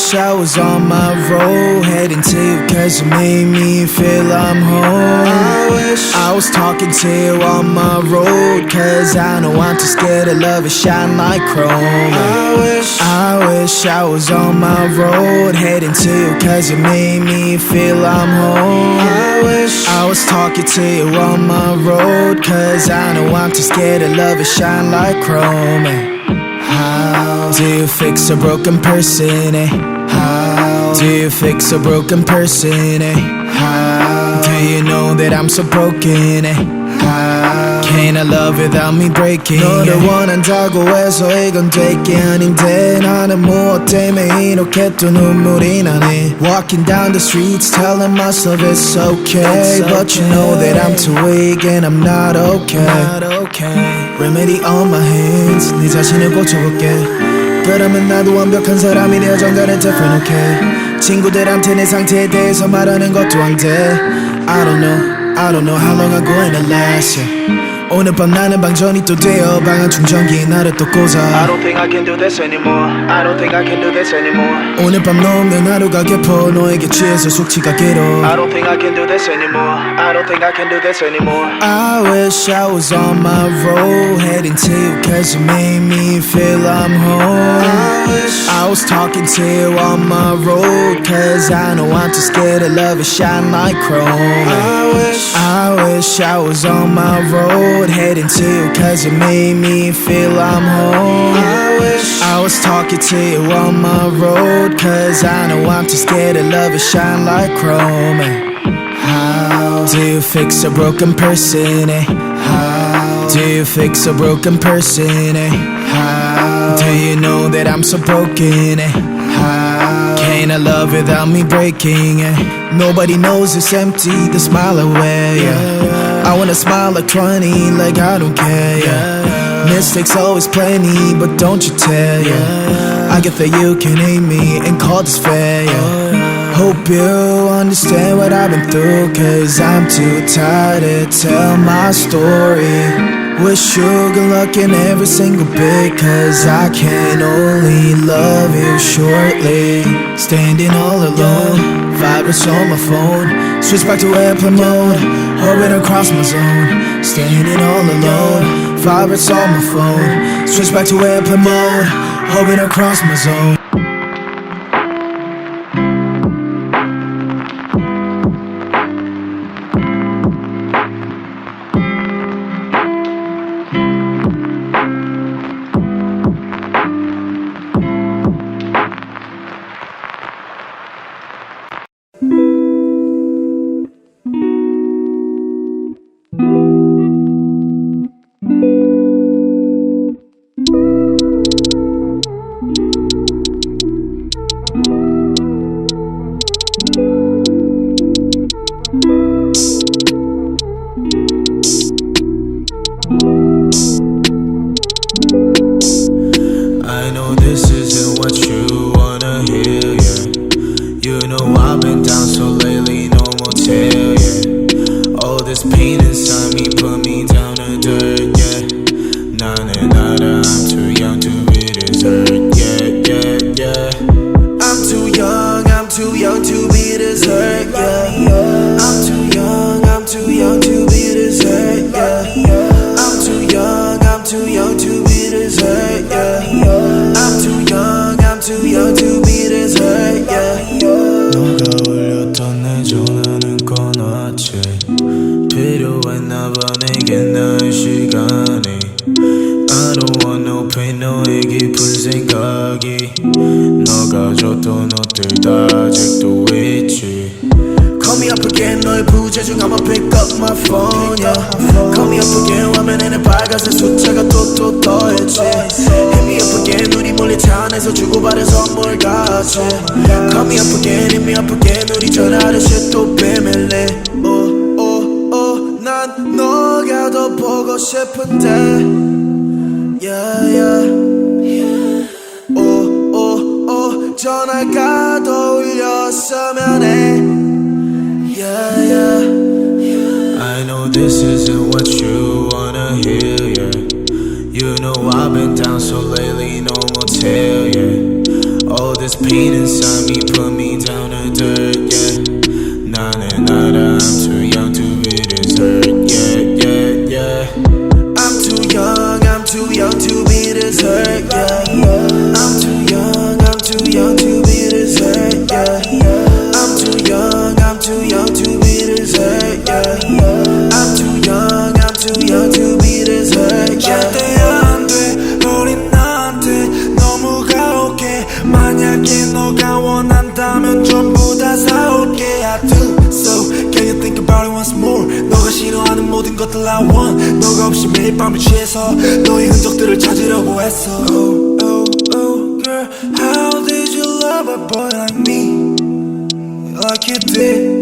wish I was on my road, heading to you cause you made me feel I'm home. I wish I was talking to you on my road, cause I know I'm too scared to love it shine like chrome. I wish I was on my road, heading to you cause you made me feel I'm home. I wish I was talking to you on my road, cause I know I'm too scared to love it shine like chrome. How do you fix a broken person, eh? How do you fix a broken person, eh? How do you know that I'm so broken, eh? How can I love without me breaking? 너를 원한다고 해서 이건 될 게 아닌데 나는 무엇 때문에 이렇게 또 눈물이 나네. Walking down the streets telling myself it's okay, but you know that I'm too weak and I'm not okay. Remedy on my hands, 네 자신을 고쳐볼게. 그러면 나도 완벽한 사람이 되어 정갈은 different, okay. 친구들한테 내 상태에 대해서 말하는 것도 안 돼. I don't know how long I'm going to last, yeah. 오늘 밤 나는 방전이 또 되어 방한 충전기에 나를 또 꽂아. I don't think I can do this anymore. I don't think I can do this anymore. 오늘 밤 너 없는 하루가 깊어 너에게 취해서 숙취가 길어. I don't think I can do this anymore. I don't think I can do this anymore. I wish I was on my road, heading to you cause you made me feel I'm home. I wish I was talking to you on my road, cause I know I'm too scared to love it shine like chrome. I wish I was on my road, heading to you cause you made me feel I'm home. I wish I was talking to you on my road, cause I know I'm too scared to love it shine like chrome. How do you fix a broken person, eh? How do you fix a broken person, eh? How do you know that I'm so broken, eh? How can I love without me breaking, eh? Nobody knows it's empty, the smile away, yeah. I wanna smile like 20, like I don't care, yeah. Mistakes always plenty, but don't you tell, yeah. I get that you can hate me and call this fair, yeah. Hope you understand what I've been through, cause I'm too tired to tell my story. Wish you good luck in every single bit, cause I can only love you shortly. Standing all alone, vibrates on my phone. Switch back to airplane mode, orbit across my zone. Standing all alone, vibrates on my phone. Switch back to airplane mode, orbit across my zone. I know this isn't what you wanna hear, yeah. You know I've been down so lately, no motel, yeah. All this pain inside me put me down to dirt, yeah. Nada, I'm too young to be this hurt, yeah. I'm too young to be this hurt, yeah. I'm too young to be this hurt, yeah. I'm too young to be this hurt, yeah. I'm too young to be this hurt, yeah. 너가 울렸던 내 전화는 꺼놨지. 필요했나봐 내겐 나의 시간이. I don't want no pain, 너의 깊은 생각이. 너가 줬던 옷들 다 아직도 있지. Call me up again, 너의 부재중 I'ma pick up my phone, yeah. Call me up again, 화면에는 빨간색 숫자가 또 떠있지. Hit me up again, 우리 몰래 차 안에서 주고받은 선물 같이. Call me up again, 우리 전화하듯이 또 비밀리. 난 너가 더 보고 싶은데, yeah. 전화가 더 울렸으면 해. Yeah. I know this isn't what you wanna hear, yeah. You know I've been down so lately, no motel, yeah. All this this pain inside me put me down to dirt, yeah. Nah, I'm too young to be this hurt, yeah. I'm too young to be this hurt, yeah. I'm too young to be this hurt, yeah. I'm too young to be this hurt, yeah. I'm too young to be this hurt, yeah. 절대 안 돼, 우린 나한테 너무 가혹해. 만약에 너가 원한다면 전부 다 사올게. I do so, can you think about it once more? 너가 싫어하는 모든 것들 I want. 너가 없이 매일 밤을 취해서 너의 흔적들을 찾으려고 했어. Oh, girl, how did you love a boy like me? Like you did.